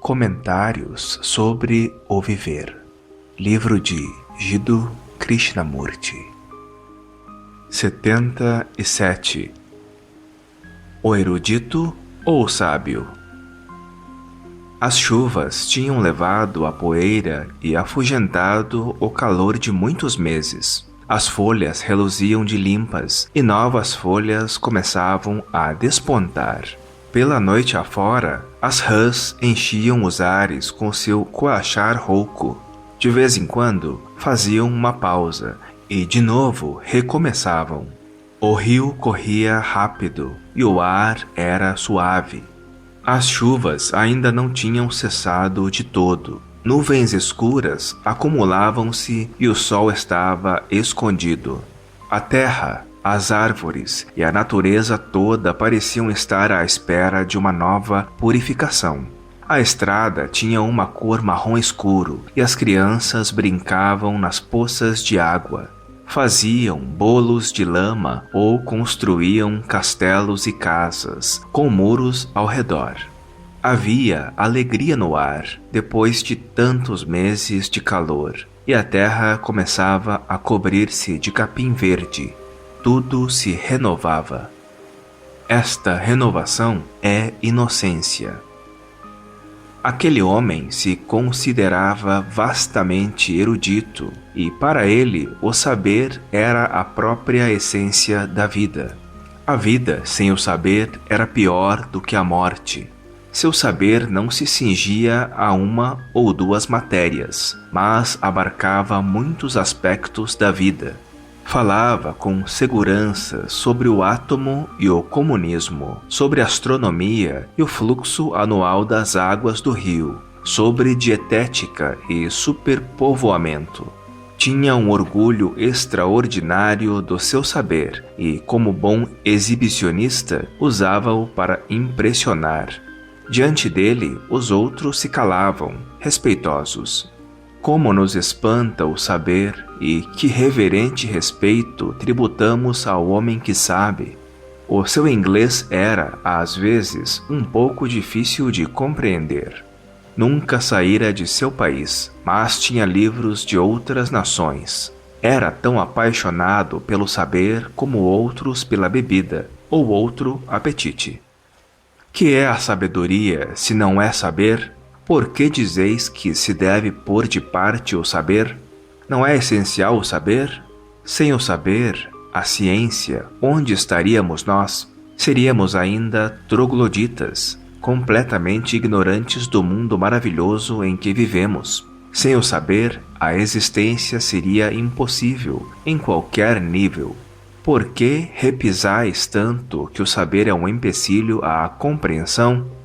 Comentários sobre o Viver. Livro de Jiddu Krishnamurti. 77. O erudito ou o sábio? As chuvas tinham levado a poeira e afugentado o calor de muitos meses. As folhas reluziam de limpas e novas folhas começavam a despontar. Pela noite afora, as rãs enchiam os ares com seu coachar rouco. De vez em quando, faziam uma pausa e de novo recomeçavam. O rio corria rápido e o ar era suave. As chuvas ainda não tinham cessado de todo. Nuvens escuras acumulavam-se e o sol estava escondido. A terra, as árvores e a natureza toda pareciam estar à espera de uma nova purificação. A estrada tinha uma cor marrom escuro e as crianças brincavam nas poças de água. Faziam bolos de lama ou construíam castelos e casas, com muros ao redor. Havia alegria no ar, depois de tantos meses de calor, e a terra começava a cobrir-se de capim verde. Tudo se renovava. Esta renovação é inocência. Aquele homem se considerava vastamente erudito e, para ele, o saber era a própria essência da vida. A vida sem o saber era pior do que a morte. Seu saber não se cingia a uma ou duas matérias, mas abarcava muitos aspectos da vida. Falava com segurança sobre o átomo e o comunismo, sobre astronomia e o fluxo anual das águas do rio, sobre dietética e superpovoamento. Tinha um orgulho extraordinário do seu saber e, como bom exibicionista, usava-o para impressionar. Diante dele, os outros se calavam, respeitosos. Como nos espanta o saber e que reverente respeito tributamos ao homem que sabe. O seu inglês era, às vezes, um pouco difícil de compreender. Nunca saíra de seu país, mas tinha livros de outras nações. Era tão apaixonado pelo saber como outros pela bebida, ou outro apetite. Que é a sabedoria, se não é saber? Por que dizeis que se deve pôr de parte o saber? Não é essencial o saber? Sem o saber, a ciência, onde estaríamos nós? Seríamos ainda trogloditas, completamente ignorantes do mundo maravilhoso em que vivemos. Sem o saber, a existência seria impossível, em qualquer nível. Por que repisais tanto que o saber é um empecilho à compreensão?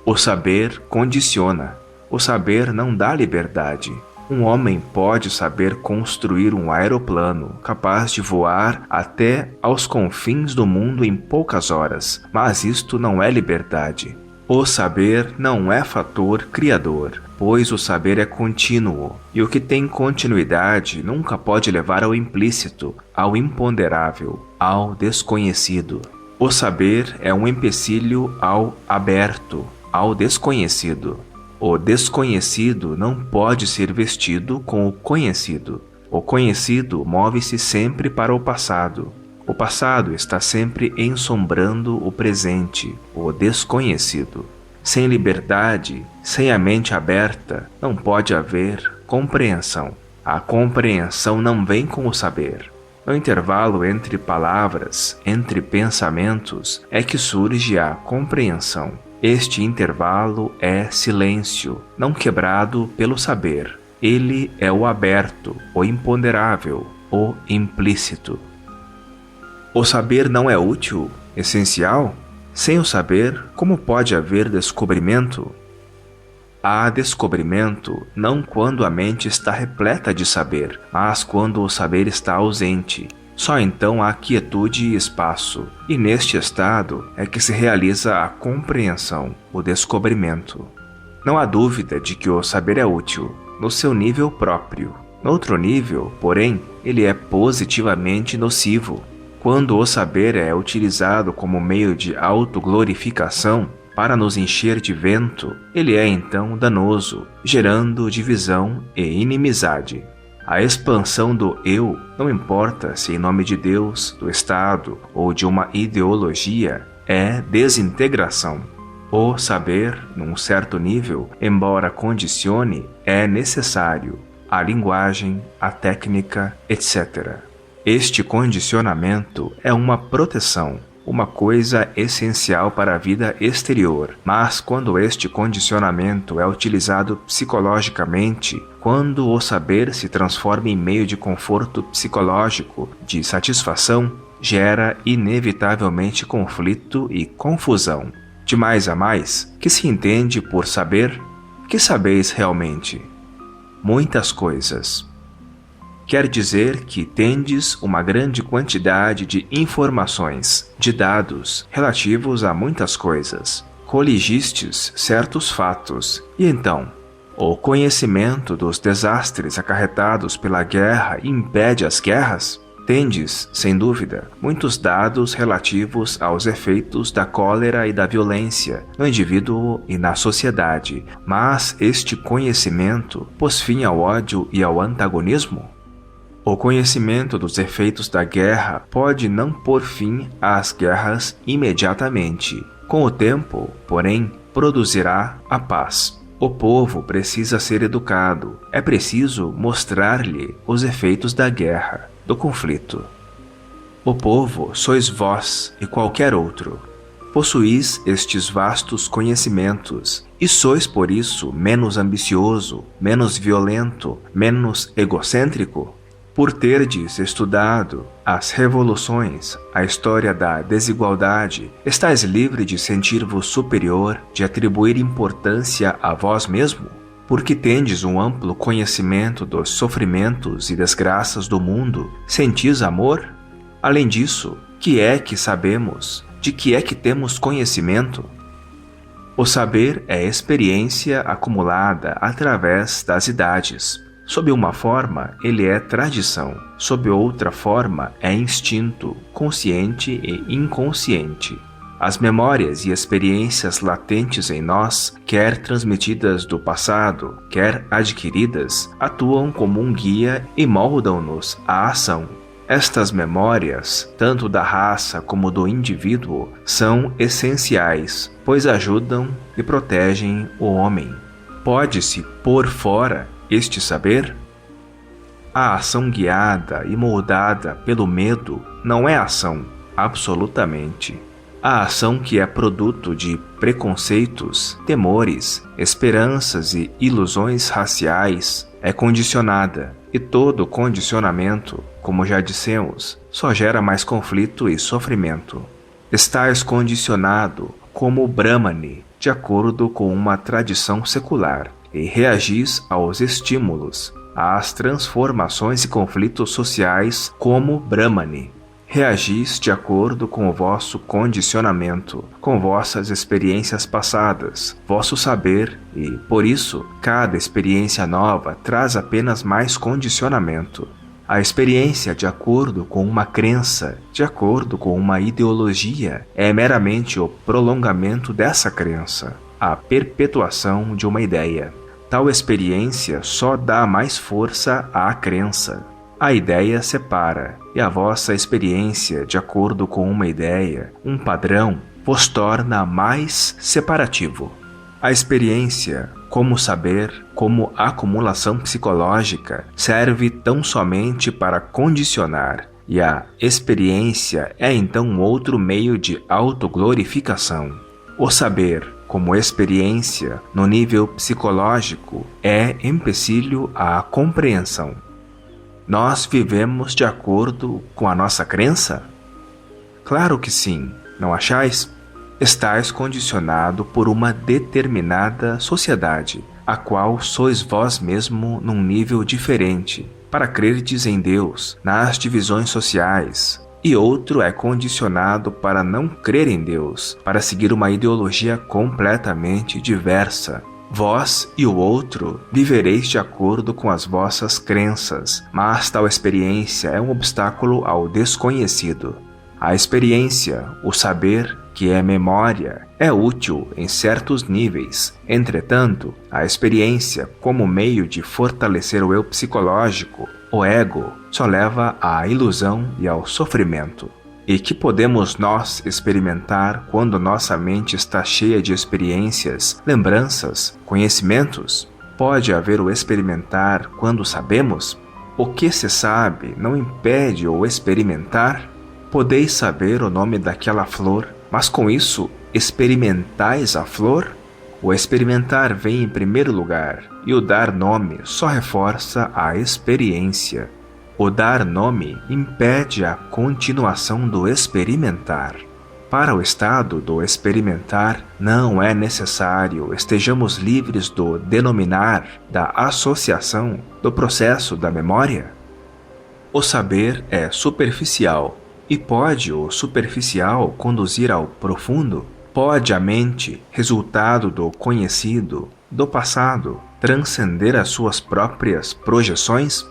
O saber condiciona. O saber não dá liberdade. Um homem pode saber construir um aeroplano capaz de voar até aos confins do mundo em poucas horas, mas isto não é liberdade. O saber não é fator criador, pois o saber é contínuo, e o que tem continuidade nunca pode levar ao implícito, ao imponderável, ao desconhecido. O saber é um empecilho ao aberto, ao desconhecido. O desconhecido não pode ser vestido com o conhecido. O conhecido move-se sempre para o passado. O passado está sempre ensombrando o presente, o desconhecido. Sem liberdade, sem a mente aberta, não pode haver compreensão. A compreensão não vem com o saber. No intervalo entre palavras, entre pensamentos, é que surge a compreensão. Este intervalo é silêncio, não quebrado pelo saber. Ele é o aberto, o imponderável, o implícito. O saber não é útil, essencial? Sem o saber, como pode haver descobrimento? Há descobrimento não quando a mente está repleta de saber, mas quando o saber está ausente. Só então há quietude e espaço, e neste estado é que se realiza a compreensão, o descobrimento. Não há dúvida de que o saber é útil, no seu nível próprio. No outro nível, porém, ele é positivamente nocivo. Quando o saber é utilizado como meio de autoglorificação, para nos encher de vento, ele é então danoso, gerando divisão e inimizade. A expansão do eu, não importa se em nome de Deus, do Estado ou de uma ideologia, é desintegração. O saber, num certo nível, embora condicione, é necessário. A linguagem, a técnica, etc. Este condicionamento é uma proteção, uma coisa essencial para a vida exterior, mas quando este condicionamento é utilizado psicologicamente, quando o saber se transforma em meio de conforto psicológico, de satisfação, gera inevitavelmente conflito e confusão. De mais a mais, que se entende por saber? Que sabeis realmente? Muitas coisas. Quer dizer que tendes uma grande quantidade de informações, de dados, relativos a muitas coisas. Coligistes certos fatos, e então, o conhecimento dos desastres acarretados pela guerra impede as guerras? Tendes, sem dúvida, muitos dados relativos aos efeitos da cólera e da violência no indivíduo e na sociedade, mas este conhecimento pôs fim ao ódio e ao antagonismo? O conhecimento dos efeitos da guerra pode não pôr fim às guerras imediatamente. Com o tempo, porém, produzirá a paz. O povo precisa ser educado. É preciso mostrar-lhe os efeitos da guerra, do conflito. O povo sois vós e qualquer outro. Possuís estes vastos conhecimentos, e sois por isso menos ambicioso, menos violento, menos egocêntrico? Por terdes estudado as revoluções, a história da desigualdade, estais livre de sentir-vos superior, de atribuir importância a vós mesmo? Porque tendes um amplo conhecimento dos sofrimentos e desgraças do mundo, sentis amor? Além disso, que é que sabemos? De que é que temos conhecimento? O saber é experiência acumulada através das idades. Sob uma forma, ele é tradição. Sob outra forma, é instinto, consciente e inconsciente. As memórias e experiências latentes em nós, quer transmitidas do passado, quer adquiridas, atuam como um guia e moldam-nos à ação. Estas memórias, tanto da raça como do indivíduo, são essenciais, pois ajudam e protegem o homem. Pode-se pôr fora este saber? A ação guiada e moldada pelo medo não é ação, absolutamente. A ação que é produto de preconceitos, temores, esperanças e ilusões raciais é condicionada, e todo condicionamento, como já dissemos, só gera mais conflito e sofrimento. Estais condicionado como o Brahmane, de acordo com uma tradição secular, e reagis aos estímulos, às transformações e conflitos sociais como Brahmane. Reagis de acordo com o vosso condicionamento, com vossas experiências passadas, vosso saber e, por isso, cada experiência nova traz apenas mais condicionamento. A experiência de acordo com uma crença, de acordo com uma ideologia, é meramente o prolongamento dessa crença, a perpetuação de uma ideia. Tal experiência só dá mais força à crença. A ideia separa, e a vossa experiência, de acordo com uma ideia, um padrão, vos torna mais separativo. A experiência, como saber, como acumulação psicológica, serve tão somente para condicionar, e a experiência é então outro meio de autoglorificação. O saber, como experiência, no nível psicológico, é empecilho à compreensão. Nós vivemos de acordo com a nossa crença? Claro que sim, não achais? Estais condicionado por uma determinada sociedade, a qual sois vós mesmo num nível diferente, para crerdes em Deus, nas divisões sociais, e outro é condicionado para não crer em Deus, para seguir uma ideologia completamente diversa. Vós e o outro vivereis de acordo com as vossas crenças, mas tal experiência é um obstáculo ao desconhecido. A experiência, o saber, que é memória, é útil em certos níveis. Entretanto, a experiência como meio de fortalecer o eu psicológico, o ego, só leva à ilusão e ao sofrimento. E que podemos nós experimentar quando nossa mente está cheia de experiências, lembranças, conhecimentos? Pode haver o experimentar quando sabemos? O que se sabe não impede o experimentar? Podeis saber o nome daquela flor, mas com isso experimentais a flor? O experimentar vem em primeiro lugar, e o dar nome só reforça a experiência. O dar nome impede a continuação do experimentar. Para o estado do experimentar, não é necessário estejamos livres do denominar, da associação, do processo da memória. O saber é superficial, e pode o superficial conduzir ao profundo? Pode a mente, resultado do conhecido, do passado, transcender as suas próprias projeções?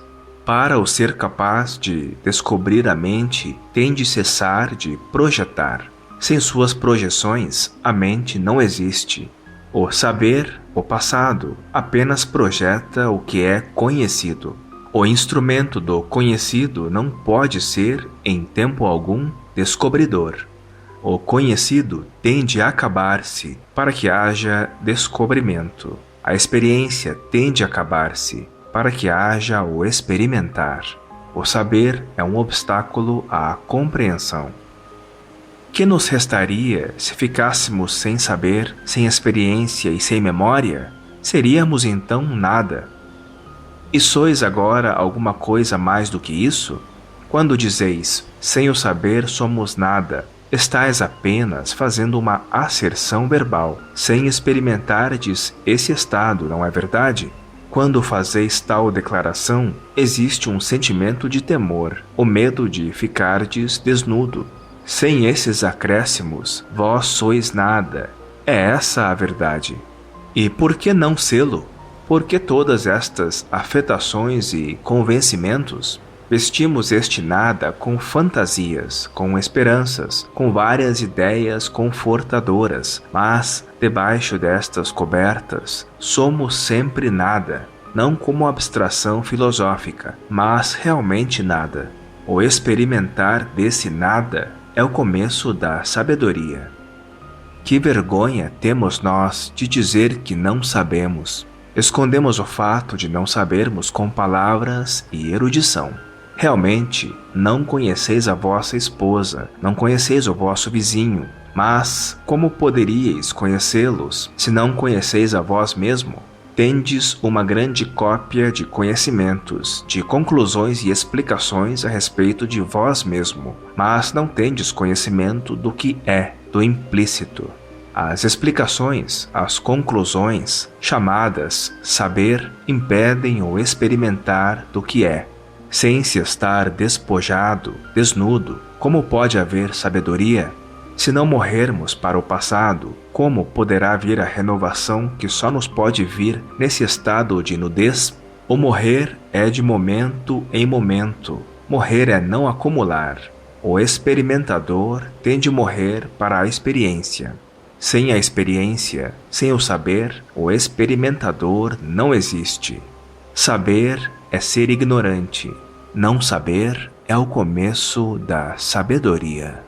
Para o ser capaz de descobrir a mente, tem de cessar de projetar. Sem suas projeções, a mente não existe. O saber, o passado, apenas projeta o que é conhecido. O instrumento do conhecido não pode ser, em tempo algum, descobridor. O conhecido tem de acabar-se para que haja descobrimento. A experiência tem de acabar-se para que haja o experimentar. O saber é um obstáculo à compreensão. Que nos restaria se ficássemos sem saber, sem experiência e sem memória? Seríamos então nada. E sois agora alguma coisa mais do que isso? Quando dizeis, sem o saber somos nada, estais apenas fazendo uma asserção verbal, sem experimentardes esse estado, não é verdade? Quando fazeis tal declaração, existe um sentimento de temor, o medo de ficardes desnudo. Sem esses acréscimos, vós sois nada. É essa a verdade. E por que não sê-lo? Por que todas estas afetações e convencimentos? Vestimos este nada com fantasias, com esperanças, com várias ideias confortadoras, mas, debaixo destas cobertas, somos sempre nada, não como abstração filosófica, mas realmente nada. O experimentar desse nada é o começo da sabedoria. Que vergonha temos nós de dizer que não sabemos. Escondemos o fato de não sabermos com palavras e erudição. Realmente, não conheceis a vossa esposa, não conheceis o vosso vizinho, mas como poderíeis conhecê-los se não conheceis a vós mesmo? Tendes uma grande cópia de conhecimentos, de conclusões e explicações a respeito de vós mesmo, mas não tendes conhecimento do que é, do implícito. As explicações, as conclusões, chamadas saber, impedem o experimentar do que é. Sem se estar despojado, desnudo, como pode haver sabedoria? Se não morrermos para o passado, como poderá vir a renovação que só nos pode vir nesse estado de nudez? O morrer é de momento em momento. Morrer é não acumular. O experimentador tem de morrer para a experiência. Sem a experiência, sem o saber, o experimentador não existe. Saber é ser ignorante. Não saber é o começo da sabedoria.